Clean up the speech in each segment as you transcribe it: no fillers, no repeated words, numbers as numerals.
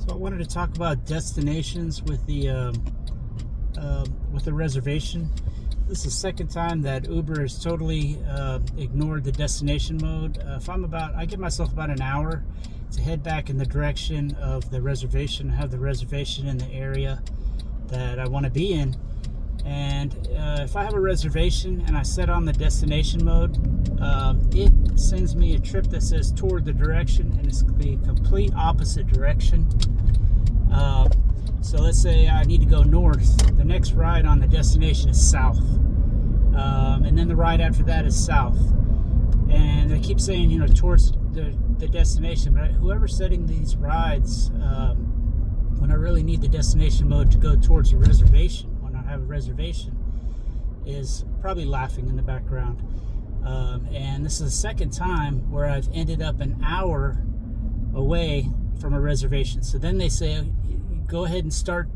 So I wanted to talk about destinations with the reservation. This is the second time that Uber has totally ignored the destination mode. I give myself about an hour to head back in the direction of the reservation. I have the reservation in the area that I want to be in. And if I have a reservation and I set on the destination mode, it sends me a trip that says toward the direction, and it's the complete opposite direction. So let's say I need to go north. The next ride on the destination is south. And then the ride after that is south. And they keep saying, towards the destination. But whoever's setting these rides, when I really need the destination mode to go towards the reservation, when I have a reservation, is probably laughing in the background. And this is the second time where I've ended up an hour away from a reservation. So then they say, go ahead and start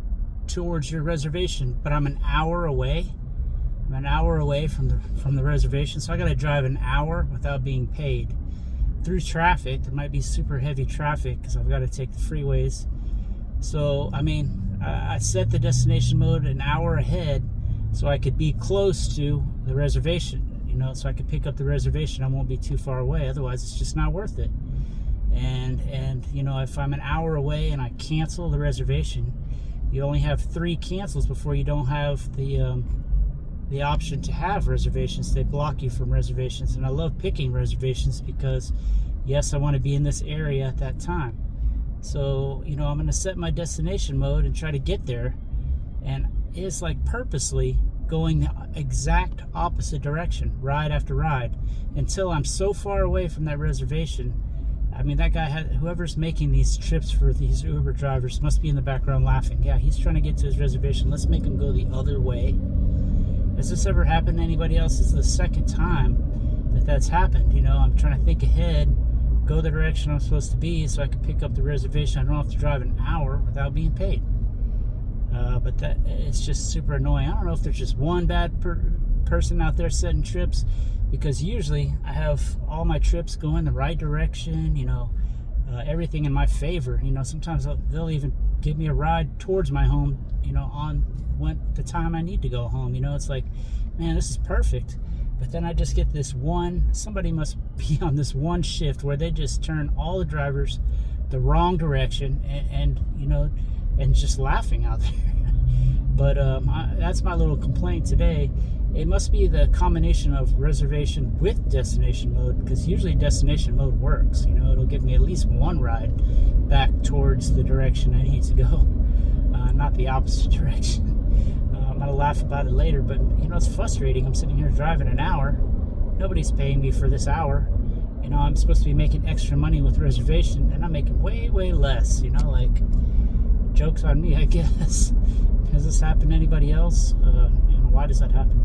towards your reservation, but I'm an hour away. I'm an hour away from the reservation, so I got to drive an hour without being paid through traffic. There might be super heavy traffic because I've got to take the freeways. So I set the destination mode an hour ahead so I could be close to the reservation. So I could pick up the reservation. I won't be too far away. Otherwise, it's just not worth it. And if I'm an hour away and I cancel the reservation, you only have 3 cancels before you don't have the option to have reservations. They block you from reservations. And I love picking reservations because, yes, I want to be in this area at that time. So, I'm going to set my destination mode and try to get there. And it's like purposely going the exact opposite direction, ride after ride, until I'm so far away from that reservation. That guy whoever's making these trips for these Uber drivers must be in the background laughing. Yeah, he's trying to get to his reservation. Let's make him go the other way. Has this ever happened to anybody else? This is the second time that's happened. I'm trying to think ahead, go the direction I'm supposed to be so I can pick up the reservation. I don't have to drive an hour without being paid. But it's just super annoying. I don't know if there's just one bad person out there setting trips, because usually I have all my trips going the right direction, everything in my favor. Sometimes they'll even give me a ride towards my home, on the time I need to go home. It's like, man, this is perfect. But then I just get somebody must be on this one shift where they just turn all the drivers the wrong direction and just laughing out there. But that's my little complaint today. It must be the combination of reservation with destination mode, because usually destination mode works. It'll give me at least one ride back towards the direction I need to go, not the opposite direction. I'm going to laugh about it later, but it's frustrating. I'm sitting here driving an hour. Nobody's paying me for this hour. I'm supposed to be making extra money with reservation, and I'm making way, way less. Joke's on me, I guess. Has this happened to anybody else? Why does that happen?